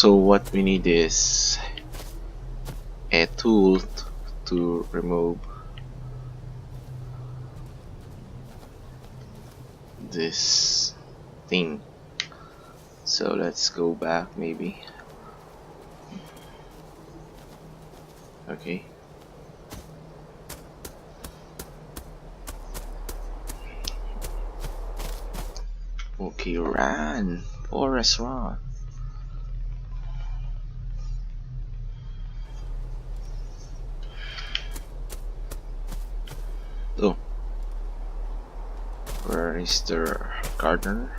So what we need is a tool to remove this thing. So let's go back maybe. Okay. Okay, run! Forest run! Oh. Where is the gardener?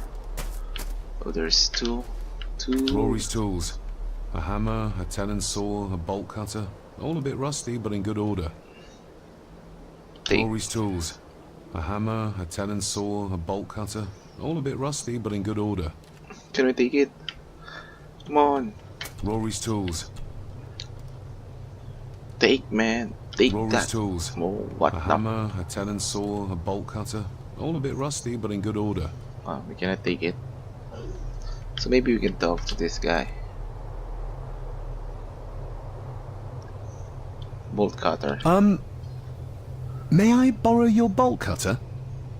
Oh, there's two. Rory's tools. A hammer, a talon saw, a bolt cutter. All a bit rusty, but in good order. Rory's tools. A hammer, a talon saw, a bolt cutter. All a bit rusty, but in good order. Can we take it? Come on. Rory's tools. Take, man. Take Rory's that. tools. Oh, what a hammer, a talon saw, a bolt cutter. All a bit rusty, but in good order. Oh, we cannot take it. So maybe we can talk to this guy. Bolt cutter. May I borrow your bolt cutter?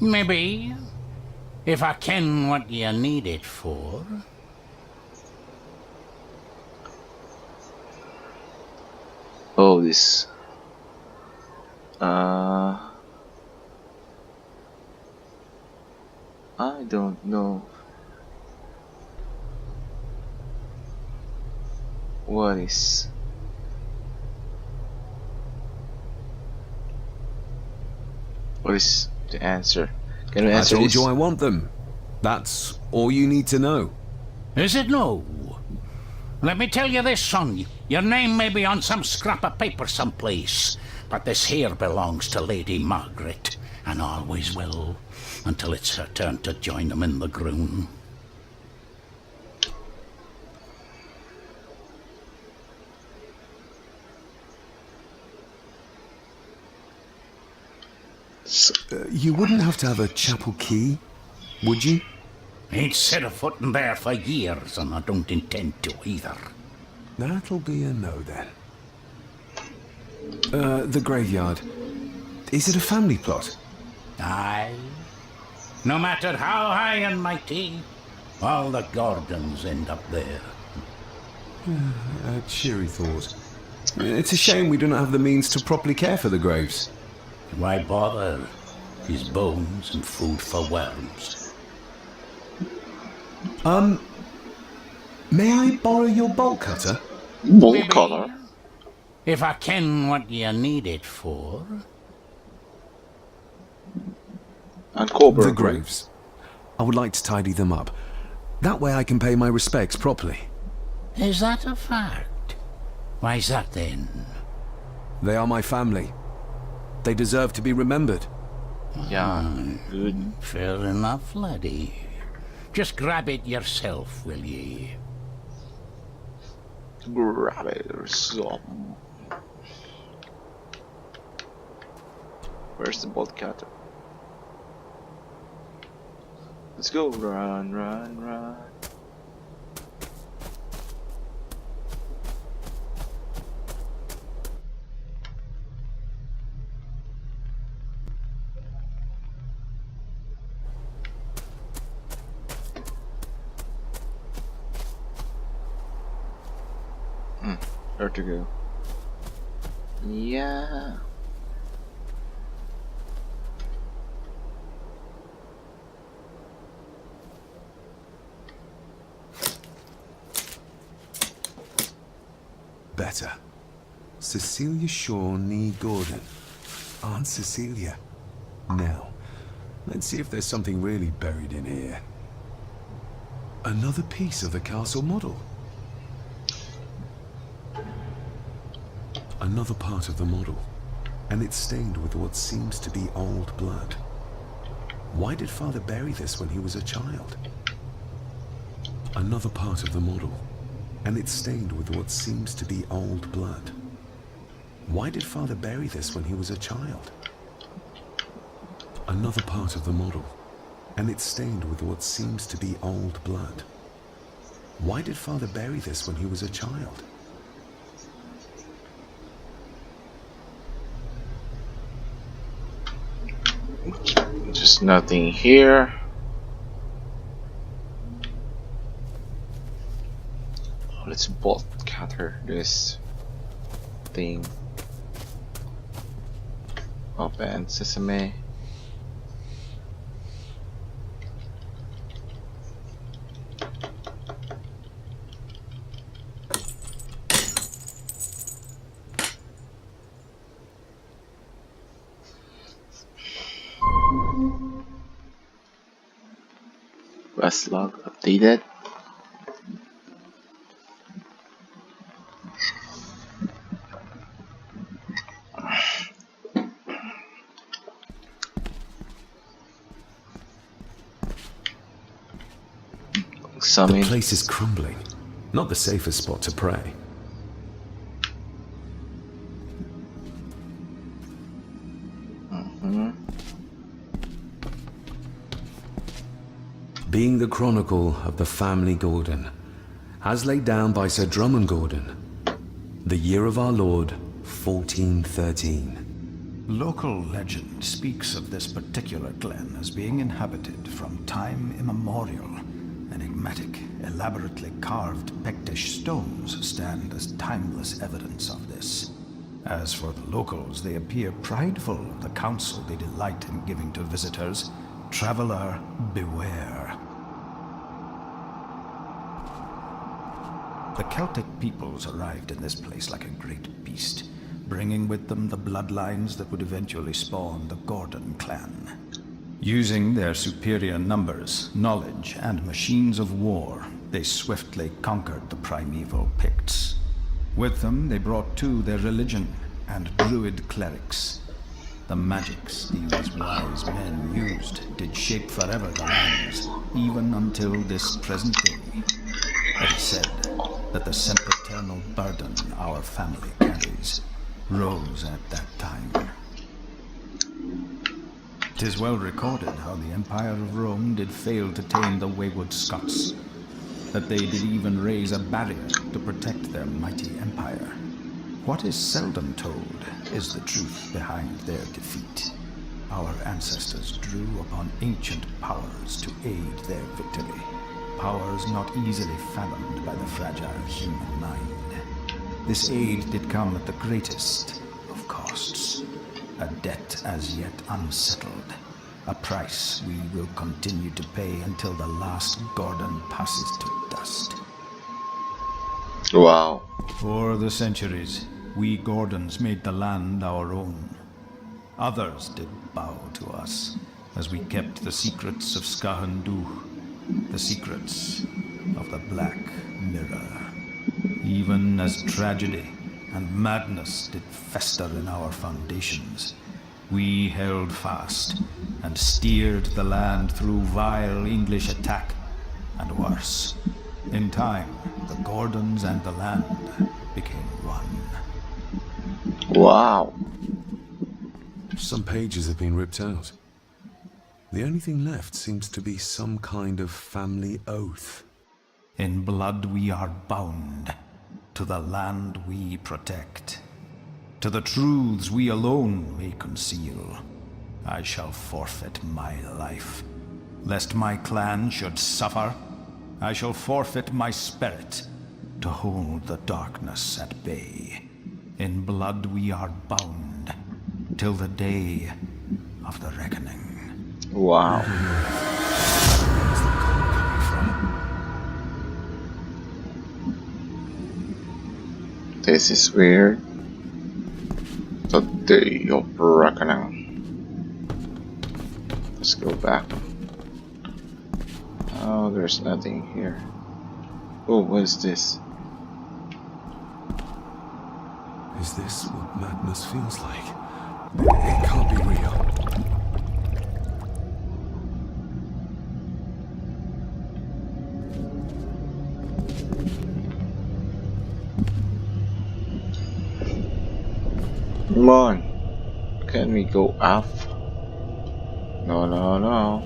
Maybe. If I ken what you need it for. Oh, this. I don't know. What is? What is the answer? Can we answer I told this? you I want them. That's all you need to know. Is it no? Let me tell you this, son. Your name may be on some scrap of paper someplace, but this here belongs to Lady Margaret, and always will, until it's her turn to join them in the groon. You wouldn't have to have a chapel key, would you? Ain't set a foot in there for years, and I don't intend to either. That'll be a no then. The graveyard. Is it a family plot? Aye. No matter how high and mighty, all the Gordons end up there. A cheery thought. It's a shame we don't have the means to properly care for the graves. Why bother? His bones and food for worms. May I borrow your bolt cutter? Bolt cutter. If I ken what you need it for. Uncover The graves. I would like to tidy them up. That way I can pay my respects properly. Is that a fact? Why's that then? They are my family. They deserve to be remembered. Yeah, good. Fair enough, laddie. Just grab it yourself, will ye? Grab it or some. Where's the bolt cutter? Let's go. Run, run, run. Where to go? Yeah. Better. Cecilia Shaw Nee Gordon. Aunt Cecilia. Now, let's see if there's something really buried in here. Another piece of the castle model. Another part of the model, and it's stained with what seems to be old blood. Why did Father bury this when he was a child? Another part of the model, and it's stained with what seems to be old blood. Why did Father bury this when he was a child? Another part of the model, and it's stained with what seems to be old blood. Why did Father bury this when he was a child? Just nothing here. Let's bolt cutter this thing. Open sesame. Quest log updated. The place is crumbling. Not the safest spot to pray. Being the chronicle of the family Gordon, as laid down by Sir Drummond Gordon, the year of our Lord, 1413. Local legend speaks of this particular glen as being inhabited from time immemorial. Enigmatic, elaborately carved Pictish stones stand as timeless evidence of this. As for the locals, they appear prideful of the counsel they delight in giving to visitors. Traveler, beware. The Celtic peoples arrived in this place like a great beast, bringing with them the bloodlines that would eventually spawn the Gordon clan. Using their superior numbers, knowledge, and machines of war, they swiftly conquered the primeval Picts. With them, they brought too their religion and druid clerics. The magics these wise men used did shape forever the lands, even until this present day. It is said that the sempiternal burden our family carries rose at that time. 'Tis well recorded how the Empire of Rome did fail to tame the wayward Scots, that they did even raise a barrier to protect their mighty empire. What is seldom told is the truth behind their defeat. Our ancestors drew upon ancient powers to aid their victory, powers not easily fathomed by the fragile human mind. This aid did come at the greatest of costs, a debt as yet unsettled, a price we will continue to pay until the last Gordon passes to dust. Wow. For the centuries, we Gordons made the land our own. Others did bow to us as we kept the secrets of Scahan Dubh, the secrets of the Black Mirror. Even as tragedy and madness did fester in our foundations, we held fast and steered the land through vile English attack and worse. In time, the Gordons and the land became one. Wow. Some pages have been ripped out. The only thing left seems to be some kind of family oath. In blood we are bound to the land we protect, to the truths we alone may conceal. I shall forfeit my life, lest my clan should suffer. I shall forfeit my spirit to hold the darkness at bay. In blood we are bound till the day of the reckoning. Wow. This is weird. The day of reckoning. Let's go back. Oh, there's nothing here. Oh, what is this? Is this what madness feels like? It can't be real. Come on. Can we go up? No, no, no.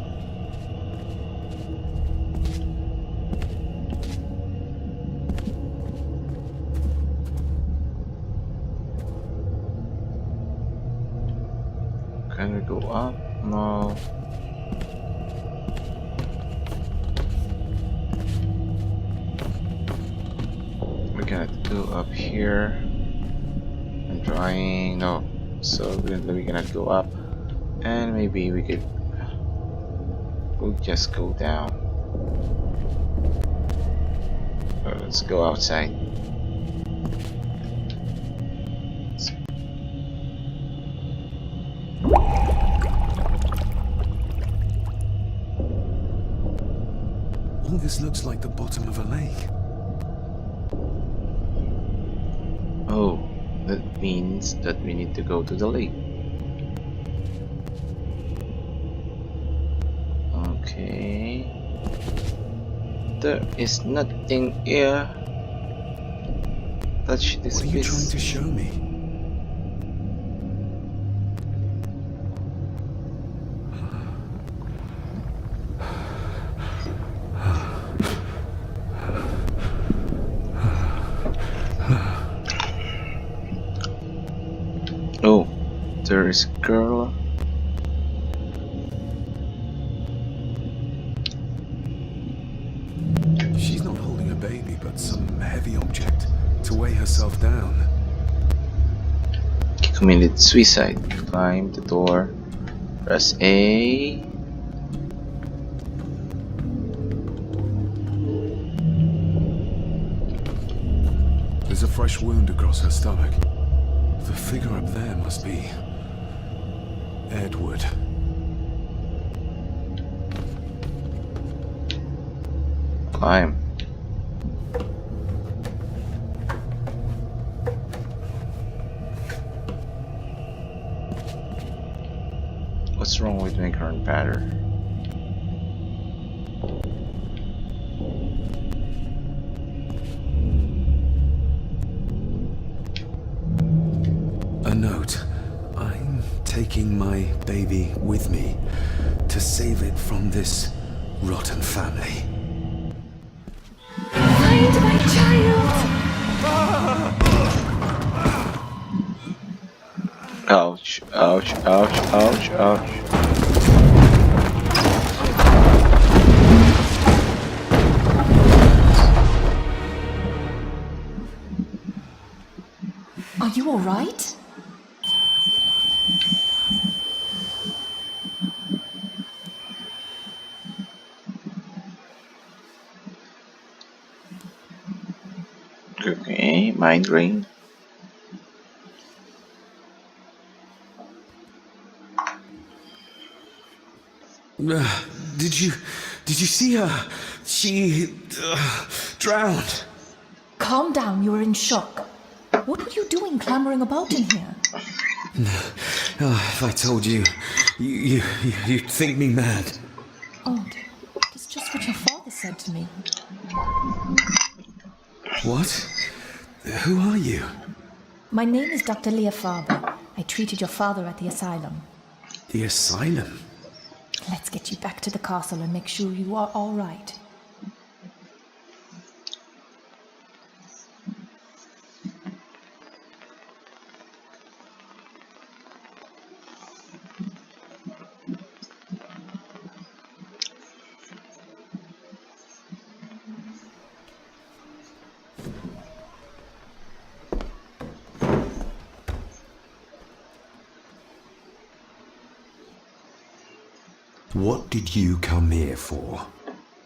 No, no. We're gonna go up here. I'm trying. No. So we're gonna go up. And maybe we'll just go down. Let's go outside. All this looks like the bottom of a lake. Oh, that means that we need to go to the lake. Okay. There is nothing here. Touch this What are you trying piece. to show me? Oh, there is a girl. She's not holding a baby, but some heavy object to weigh herself down. Committed suicide. Climb the door. Press A. There's a fresh wound across her stomach. The figure up there must be Edward. Climb. What's wrong with my current pattern? A note. I'm taking my baby with me to save it from this rotten family. Find my child! Ouch, ouch, ouch, ouch, ouch. Are you alright? Okay, mind ring. Did you see her? She drowned. Calm down, you are in shock. What were you doing clambering about in here? If I told you, you'd think me mad. Odd. That's just what your father said to me. What? Who are you? My name is Dr. Leah Farber. I treated your father at the asylum. The asylum? Let's get you back to the castle and make sure you are all right. What did you come here for?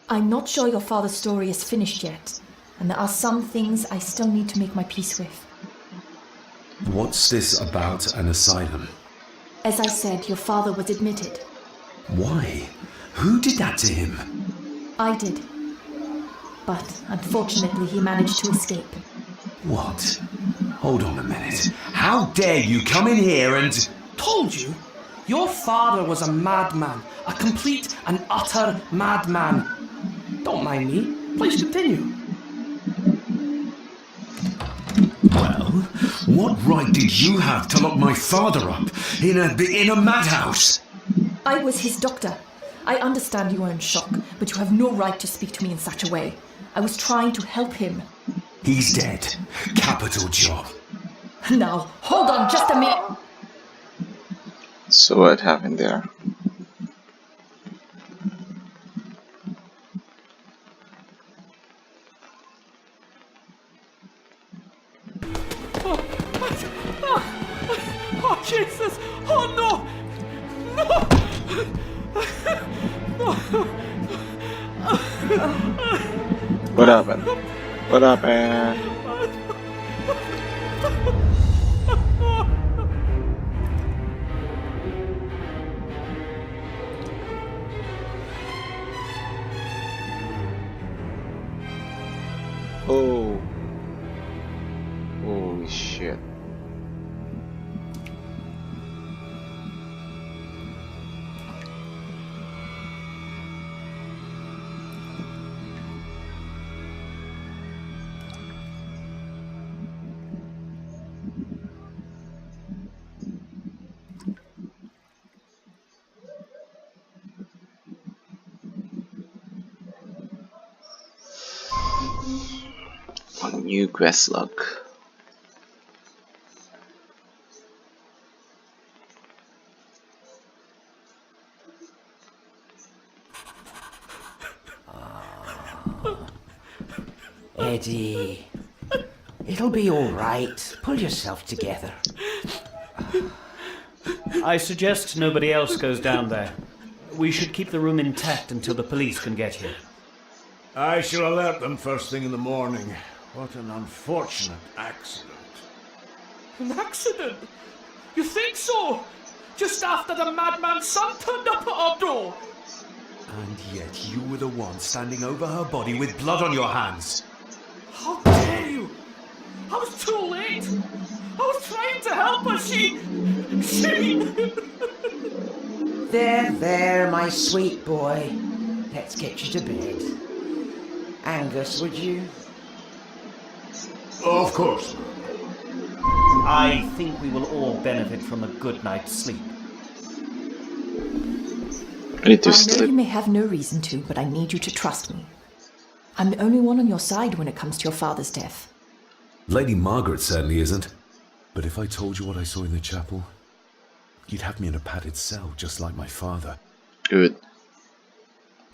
I'm not sure your father's story is finished yet, and there are some things I still need to make my peace with. What's this about an asylum? As I said, your father was admitted. Why? Who did that to him? I did. But unfortunately, he managed to escape. What? Hold on a minute. How dare you come in here and... Told you? Your father was a madman. A complete and utter madman. Don't mind me. Please continue. Well, what right did you have to lock my father up in a madhouse? I was his doctor. I understand you are in shock, but you have no right to speak to me in such a way. I was trying to help him. He's dead. Capital job. Now, hold on just a minute. So what happened there? Oh, Jesus! Oh, no! What happened? What happened? Oh. Holy shit. On new quest log. Eddie, it'll be all right. Pull yourself together. I suggest nobody else goes down there. We should keep the room intact until the police can get here. I shall alert them first thing in the morning. What an unfortunate accident. An accident? You think so? Just after the madman's son turned up at our door. And yet you were the one standing over her body with blood on your hands. How dare you? I was too late. I was trying to help her. She... There, my sweet boy. Let's get you to bed. Angus, would you? Of course. I think we will all benefit from a good night's sleep. I need to I know sleep. you may have no reason to, but I need you to trust me. I'm the only one on your side when it comes to your father's death. Lady Margaret certainly isn't. But if I told you what I saw in the chapel, you'd have me in a padded cell, just like my father. Good.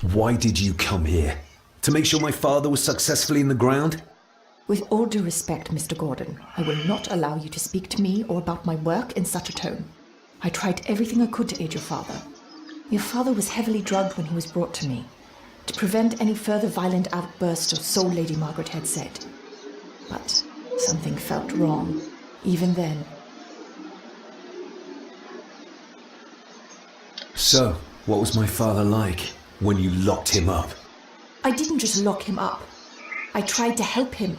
Why did you come here? To make sure my father was successfully in the ground? With all due respect, Mr. Gordon, I will not allow you to speak to me or about my work in such a tone. I tried everything I could to aid your father. Your father was heavily drugged when he was brought to me, to prevent any further violent outbursts, or so Lady Margaret had said. But something felt wrong, even then. So, what was my father like when you locked him up? I didn't just lock him up. I tried to help him.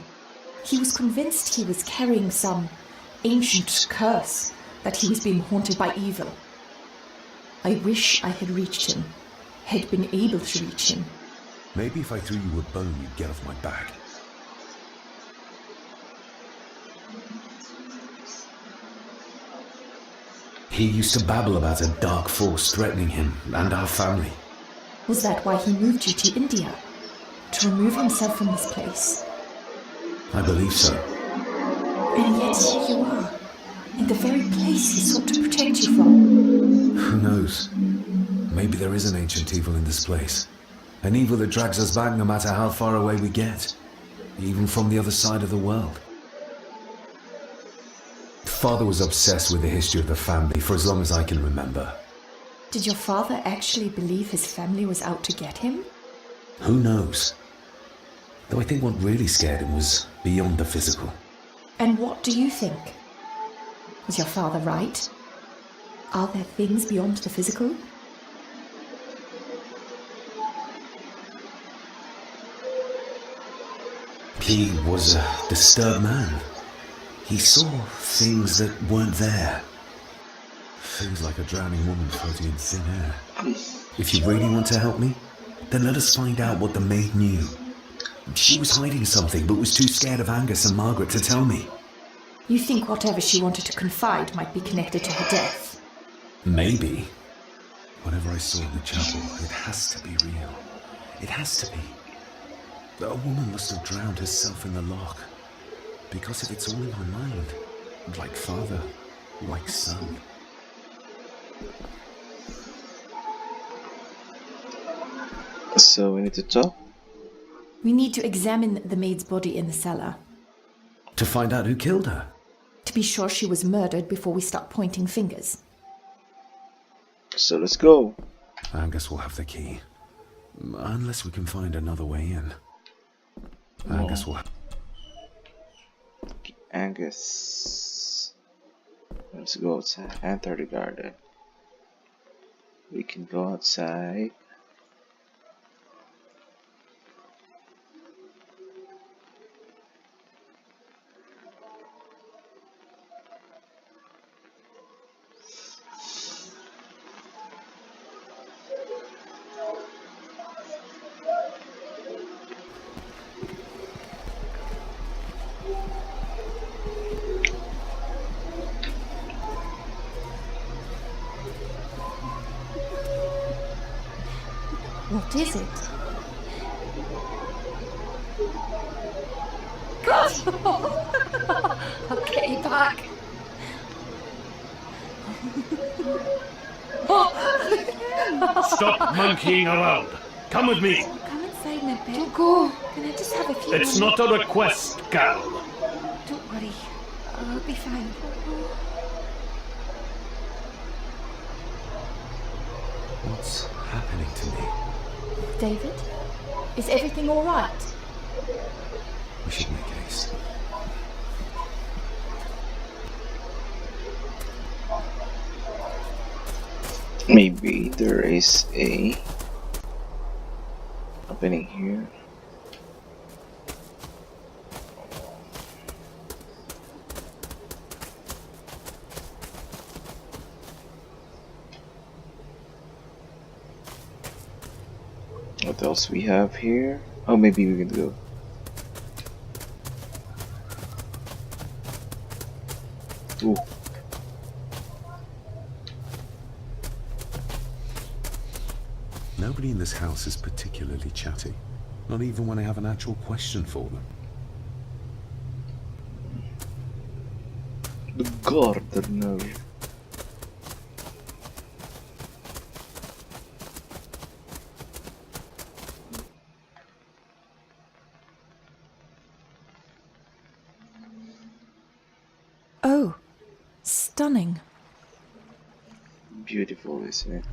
He was convinced he was carrying some ancient curse, that he was being haunted by evil. I wish I had reached him, had been able to reach him. Maybe if I threw you a bone, you'd get off my back. He used to babble about a dark force threatening him and our family. Was that why he moved you to India? To remove himself from this place? I believe so. And yet here you are, in the very place he sought to protect you from. Who knows? Maybe there is an ancient evil in this place. An evil that drags us back no matter how far away we get. Even from the other side of the world. Father was obsessed with the history of the family for as long as I can remember. Did your father actually believe his family was out to get him? Who knows? Though I think what really scared him was beyond the physical. And what do you think? Was your father right? Are there things beyond the physical? He was a disturbed man. He saw things that weren't there. Things like a drowning woman floating in thin air. If you really want to help me, then let us find out what the maid knew. She was hiding something, but was too scared of Angus and Margaret to tell me. You think whatever she wanted to confide might be connected to her death? Maybe. Whatever I saw in the chapel, it has to be real. It has to be. A woman must have drowned herself in the loch. Because if it's all in my mind, like father, like son. So we need to talk. We need to examine the maid's body in the cellar To find out who killed her. to be sure she was murdered before we start pointing fingers. So let's go. Angus will have the key. Unless we can find another way in. Angus will. Angus. Let's go outside. Enter the garden. We can go outside. What is it? Okay, back. Stop monkeying around. Come with me. Come inside my bed. Don't go. Can I just have a few It's moments? not a request, gal. Don't worry. I'll be fine. What's happening to me? David? Is everything all right? We should make haste. Maybe there is a opening here. What else we have here? Oh, maybe we can go. Ooh. Nobody in this house is particularly chatty. Not even when I have an actual question for them. The gardener. Oh, stunning. Beautiful, isn't it?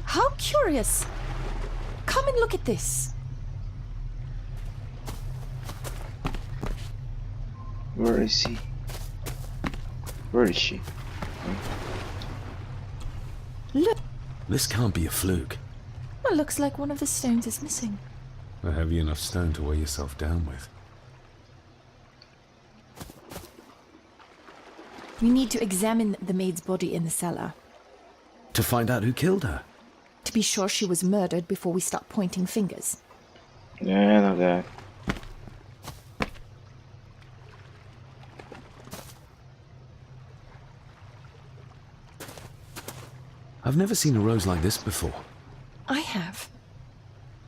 How curious. Come and look at this. Where is he? Where is she? Look. This can't be a fluke. Well, looks like one of the stones is missing. A heavy enough stone to weigh yourself down with. We need to examine the maid's body in the cellar To find out who killed her. to be sure she was murdered before we start pointing fingers. Yeah, I know that. I've never seen a rose like this before. I have.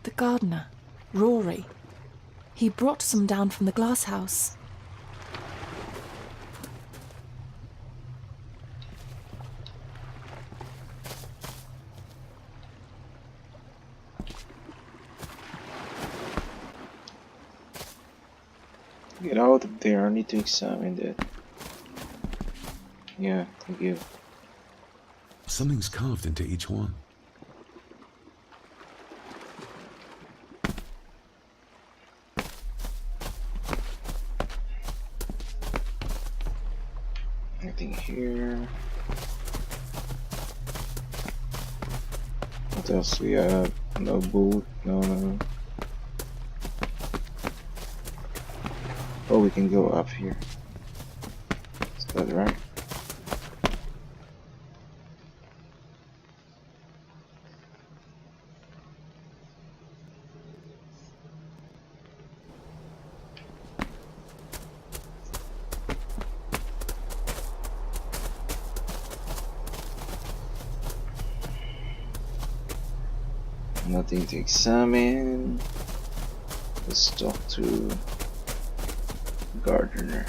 The gardener, Rory. He brought some down from the glass house. Get out of there, I need to examine that. Yeah, thank you. Something's carved into each one. Anything here? What else we have? No boot, no. Oh, we can go up here. Is that right? Nothing to examine. Let's talk to gardener.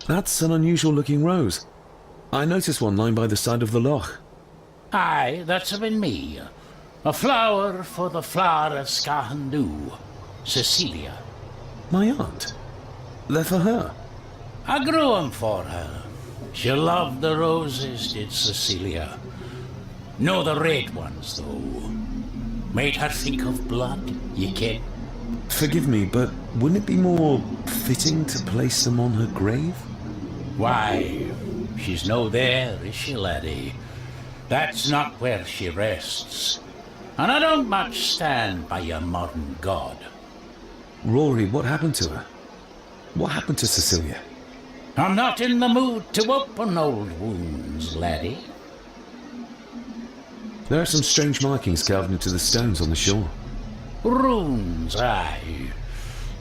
That's an unusual looking rose. I noticed one lying by the side of the loch. Aye, that's been me. A flower for the flower of Scahandu, Cecilia. My aunt? They're for her. I grew 'em for her. She loved the roses, did Cecilia. No, the red ones, though. Made her think of blood, ye ken. Forgive me, but wouldn't it be more fitting to place them on her grave? Why, she's no there, is she, laddie? That's not where she rests. And I don't much stand by your modern god. Rory, what happened to her? What happened to Cecilia? I'm not in the mood to open old wounds, laddie. There are some strange markings carved into the stones on the shore. Runes, aye.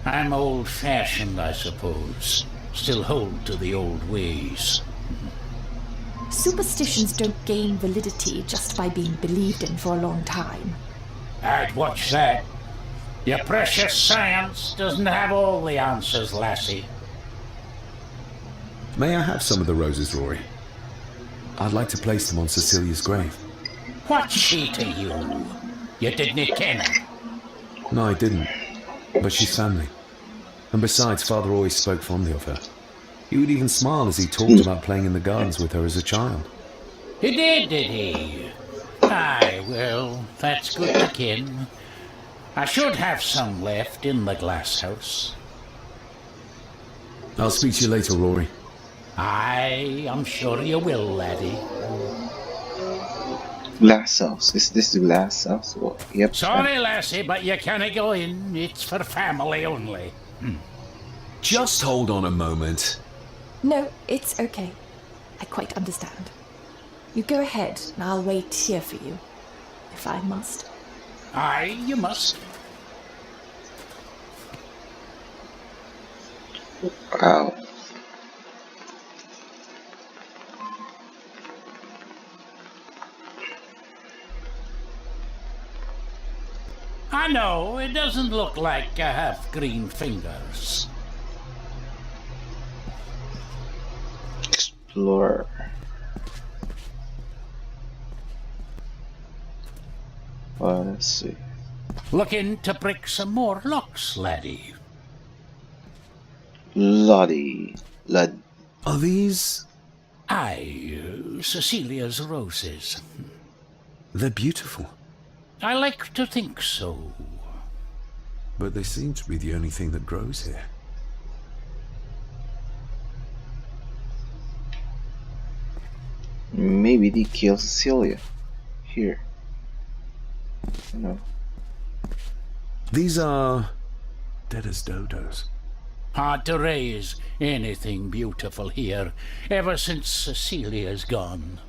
I'm old-fashioned, I suppose. Still hold to the old ways. Superstitions don't gain validity just by being believed in for a long time. I'd watch that. Your precious science doesn't have all the answers, lassie. May I have some of the roses, Rory? I'd like to place them on Cecilia's grave. What's she to you? You didn't ken her. No, I didn't. But she's family. And besides, Father always spoke fondly of her. He would even smile as he talked about playing in the gardens with her as a child. He did he? Aye, well, that's good to ken. I should have some left in the glass house. I'll speak to you later, Rory. Aye, I'm sure you will, laddie. Glass house. Is this the glass house? Well, yep. Sorry, lassie, but you can't go in. It's for family only. Just hold on a moment. No, it's okay. I quite understand. You go ahead, and I'll wait here for you, if I must. Aye, you must. Wow. I know, it doesn't look like I have green fingers. Explorer. Let's see. Looking to break some more locks, laddie. Lottie. Lud. Are these... Aye, Cecilia's roses. They're beautiful. I like to think so. But they seem to be the only thing that grows here. Maybe they kill Cecilia. Here. No. These are... dead as dodos. Hard to raise anything beautiful here, ever since Cecilia's gone.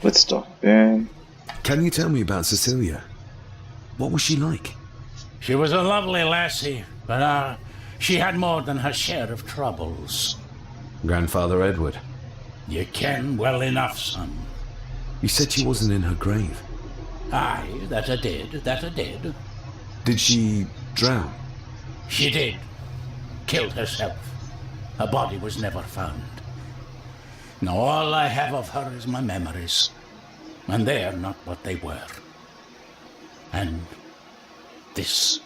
Let's talk, Ben. Can you tell me about Cecilia? What was she like? She was a lovely lassie, but she had more than her share of troubles. Grandfather Edward. You ken well enough, son. You said she wasn't in her grave. Aye, that I did. Did she drown? She did. Killed herself. Her body was never found. Now all I have of her is my memories, and they are not what they were. And this.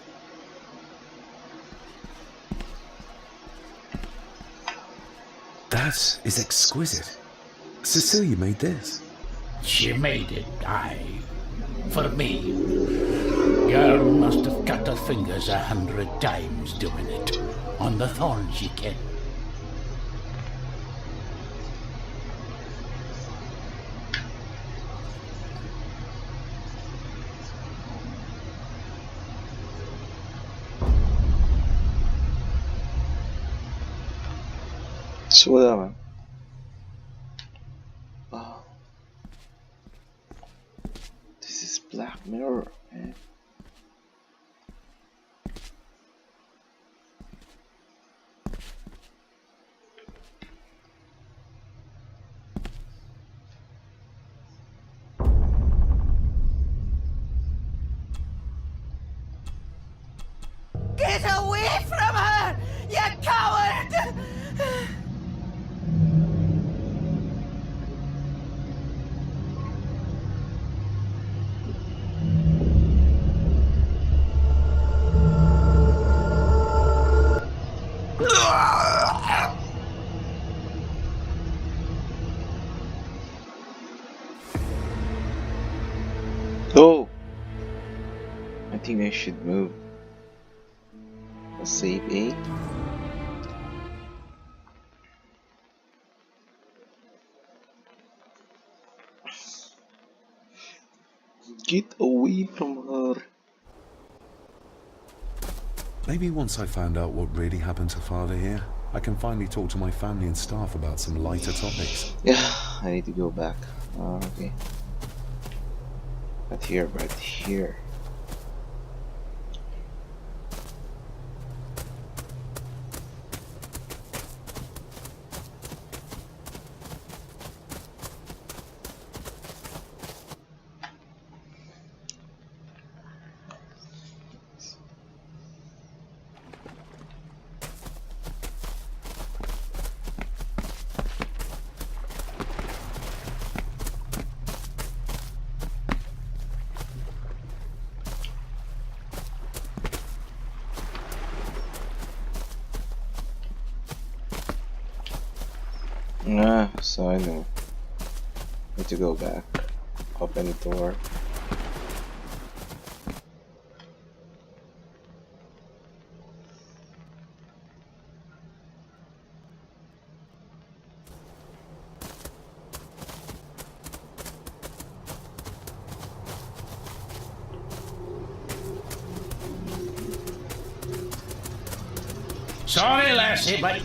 That is exquisite. Cecilia made this. She made it, aye. For me. Girl must have cut her fingers 100 times doing it. On the thorns, ye ken. Sådär. This is Black Mirror, man. Get away from her, you coward! Oh! I think I should move. Save A. Get away from her. Maybe once I found out what really happened to Father here, I can finally talk to my family and staff about some lighter topics. Yeah, I need to go back. Okay. Not here, but here. So I know. Need to go back. Open the door. Sorry, lassie, but...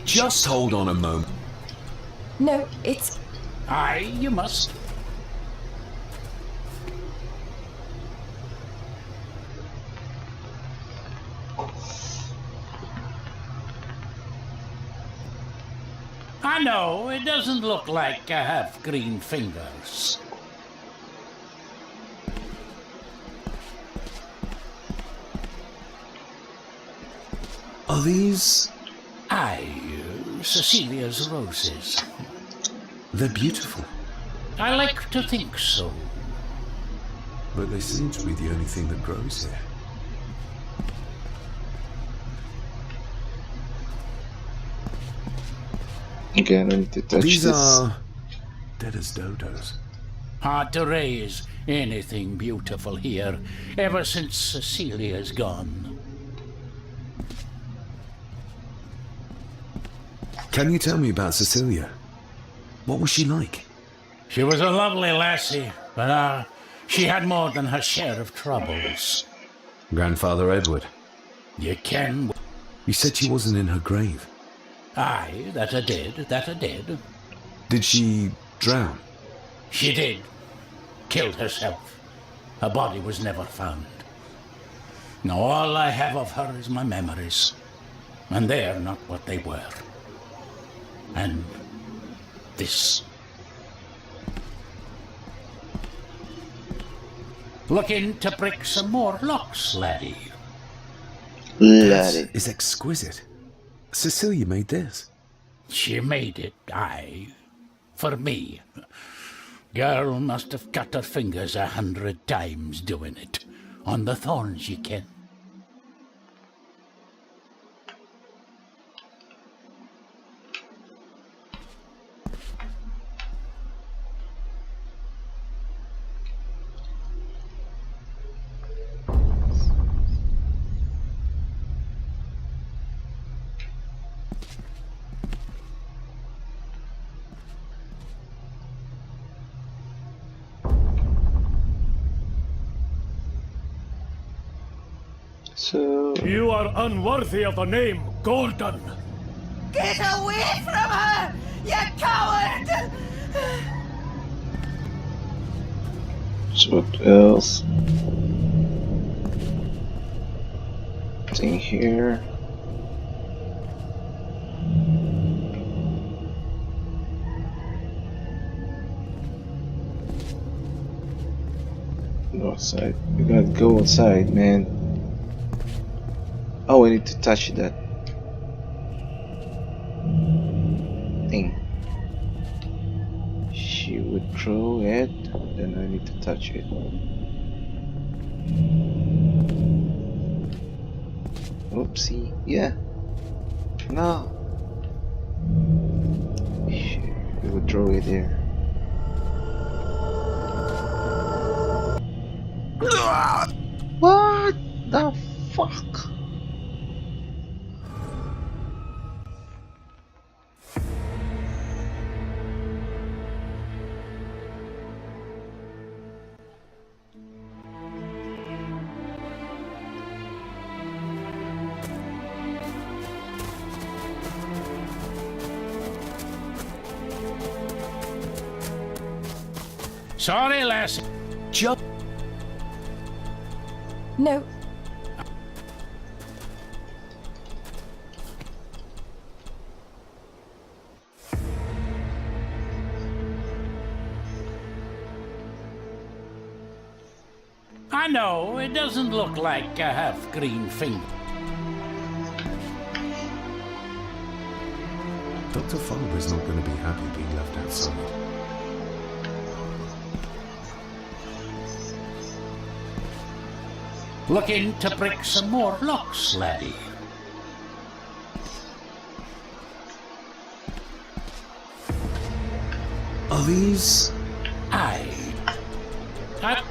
Just hold on a moment. No, it's... Aye, you must. I know, it doesn't look like I have green fingers. Are these... Aye, Cecilia's roses. They're beautiful. I like to think so. But they seem to be the only thing that grows here. Again, I need to touch These this. are... dead as dodos. Hard to raise anything beautiful here, ever since Cecilia's gone. Can you tell me about Cecilia? What was she like? She was a lovely lassie, but she had more than her share of troubles. Grandfather Edward. You can... You said she wasn't in her grave. Aye, that I did. Did she drown? She did. Killed herself. Her body was never found. Now all I have of her is my memories. And they're not what they were. And this. Looking to break some more locks, laddie. Laddie. Is exquisite. Cecilia made this. She made it, aye. For me. Girl must have cut her fingers 100 times doing it. On the thorns, ye ken. So... You are unworthy of the name Gordon. Get away from her, you coward! So what else? Thing here. Go outside. We gotta go outside, man. Oh, we need to touch that thing. She would throw it, then I need to touch it. Oopsie. Yeah. No. Shit. We would throw it there. What the fuck? Sorry, lass. Just No. I know, it doesn't look like I have green finger. Dr. Farber's not going to be happy being left outside. Looking to break some more locks, laddie. Are these... Aye. But...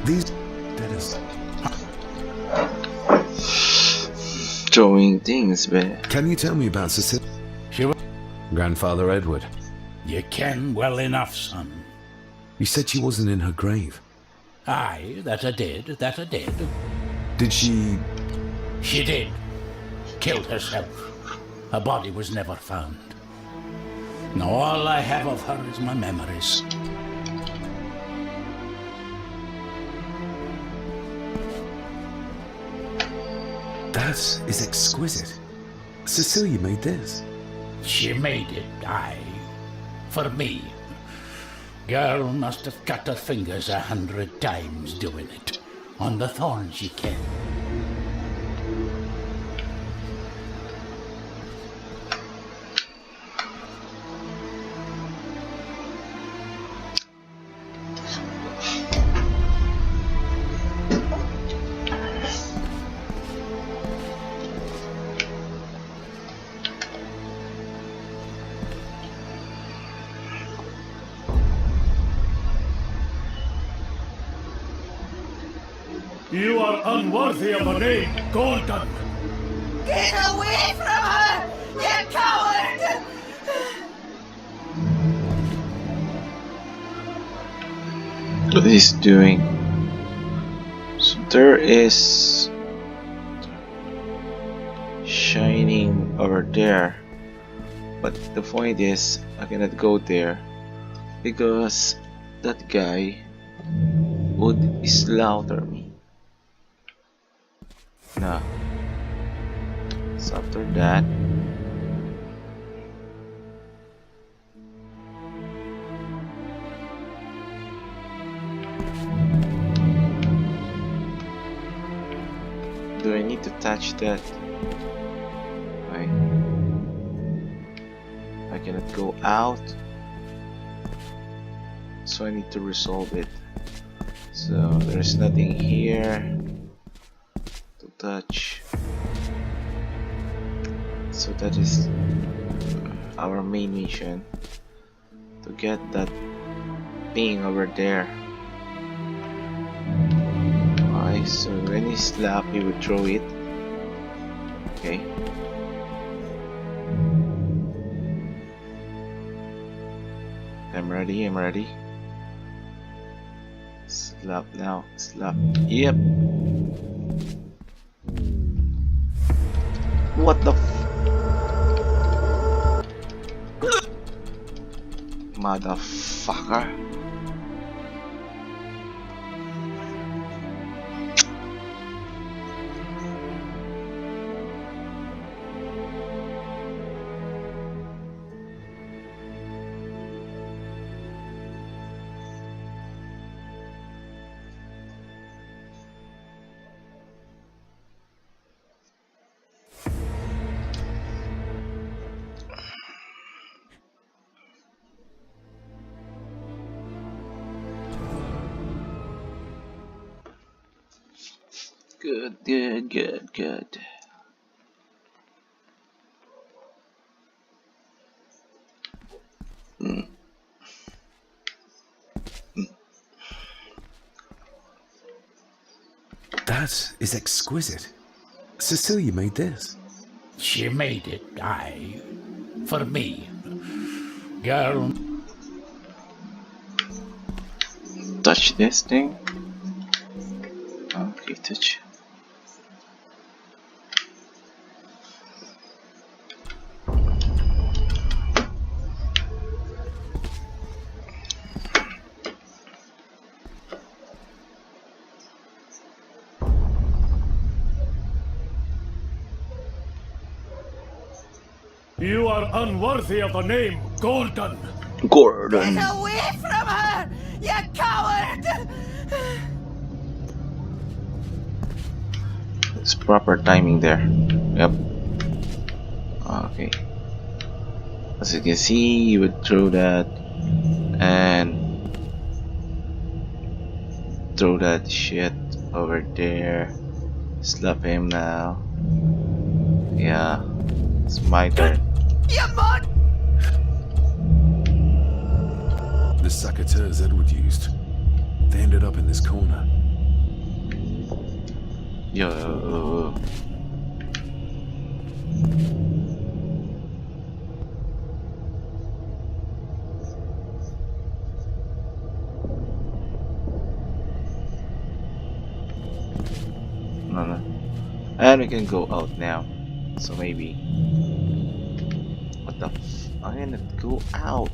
These... That is... Throwing things, man. Can you tell me about Cecilia? She was... Grandfather Edward. You can well enough, son. You said she wasn't in her grave. Aye, that I did, that I did. Did she... She did. Killed herself. Her body was never found. Now all I have of her is my memories. That is exquisite. Cecilia made this. She made it, aye. For me. Girl must have cut her fingers 100 times doing it. On the thorn she kept. You are unworthy of a name, Gordon. Get away from her, you coward! What he's doing. So there is shining over there, but the point is I cannot go there because that guy would slaughter me. No. So after that, do I need to touch that? I cannot go out, so I need to resolve it. So there's nothing here to touch. So that is our main mission, to get that thing over there. Alright, so when he slap, he would throw it. Okay. I'm ready. Slap now, slap. Yep. What the motherfucker? Good. That is exquisite. Cecilia made this. She made it, aye. For me. Girl. Touch this thing. Okay, touch. You are unworthy of the name Gordon. Gordon. Get away from her, you coward! It's proper timing there. Yep. Okay. As you can see, you would throw that and throw that shit over there. Slap him now. Yeah. It's my turn. You mud! The saboteurs Edward used. They ended up in this corner. Yo. No. And we can go out now. So maybe. What the f? I'm gonna go out.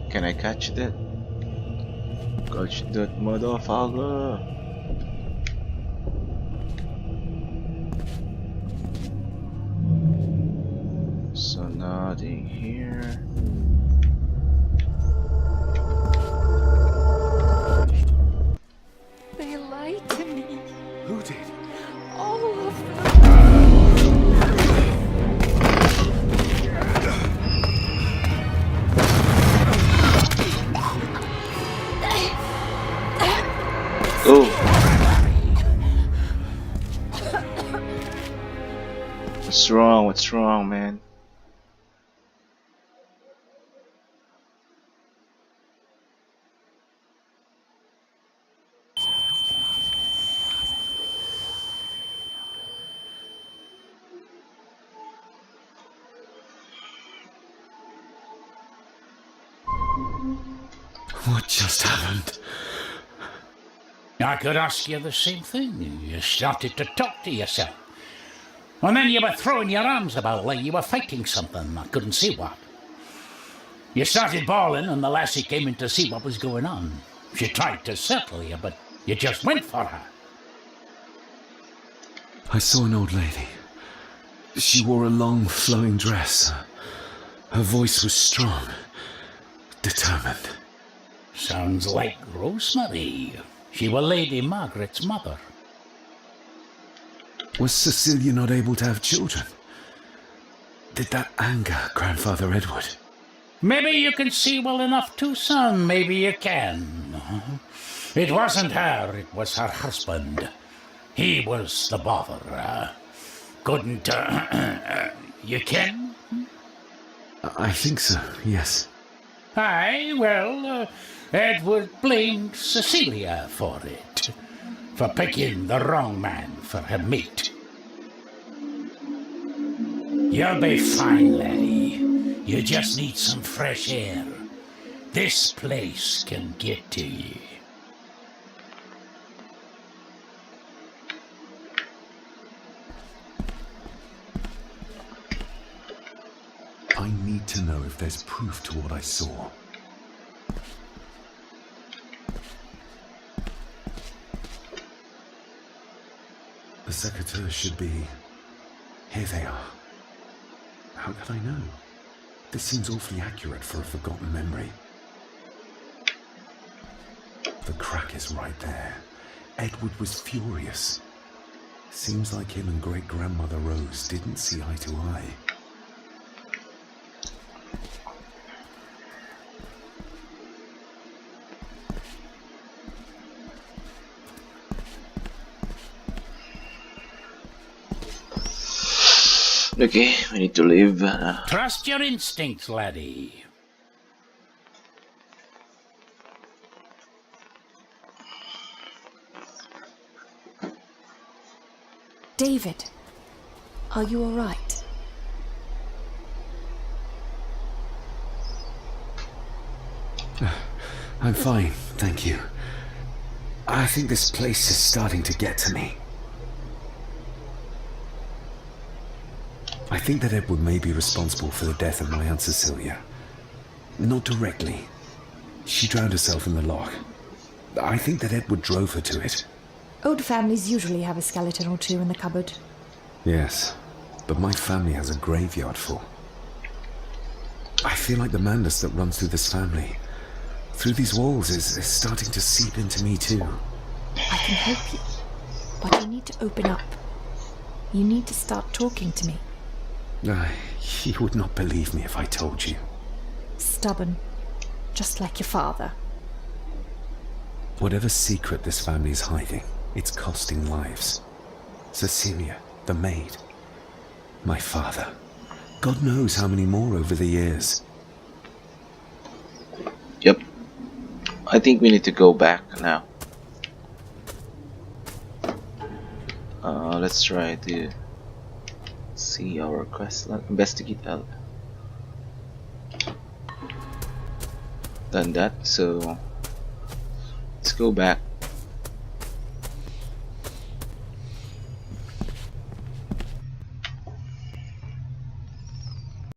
Can I catch that? Catch that motherfucker! So nothing here. They lied to me. Who did? All of them. Oh! What's wrong? What's wrong, man? What just happened? I could ask you the same thing. You started to talk to yourself. And then you were throwing your arms about like you were fighting something. I couldn't see what. You started bawling and the lassie came in to see what was going on. She tried to settle you, but you just went for her. I saw an old lady. She wore a long, flowing dress. Her voice was strong, determined. Sounds like Rosemary. She was Lady Margaret's mother. Was Cecilia not able to have children? Did that anger Grandfather Edward? Maybe you can see well enough too, son. Maybe you can. It wasn't her, it was her husband. He was the bother. Couldn't, you can? I think so, yes. Aye, well, Edward blamed Cecilia for it. For picking the wrong man for her mate. You'll be fine, laddie. You just need some fresh air. This place can get to you. I need to know if there's proof to what I saw. The secateurs should be... Here they are. How could I know? This seems awfully accurate for a forgotten memory. The crack is right there. Edward was furious. Seems like him and great-grandmother Rose didn't see eye to eye. Okay, we need to leave. Trust your instincts, laddie. David, are you all right? I'm fine, thank you. I think this place is starting to get to me. I think that Edward may be responsible for the death of my Aunt Cecilia. Not directly. She drowned herself in the loch. I think that Edward drove her to it. Old families usually have a skeleton or two in the cupboard. Yes, but my family has a graveyard full. I feel like the madness that runs through this family, through these walls, is starting to seep into me too. I can help you, but you need to open up. You need to start talking to me. You would not believe me if I told you. Stubborn, just like your father. Whatever secret this family is hiding, it's costing lives. Cecilia, the maid. My father. God knows how many more over the years. Yep. I think we need to go back now. Let's try to see our quest log. Investigate out. Done that, so let's go back.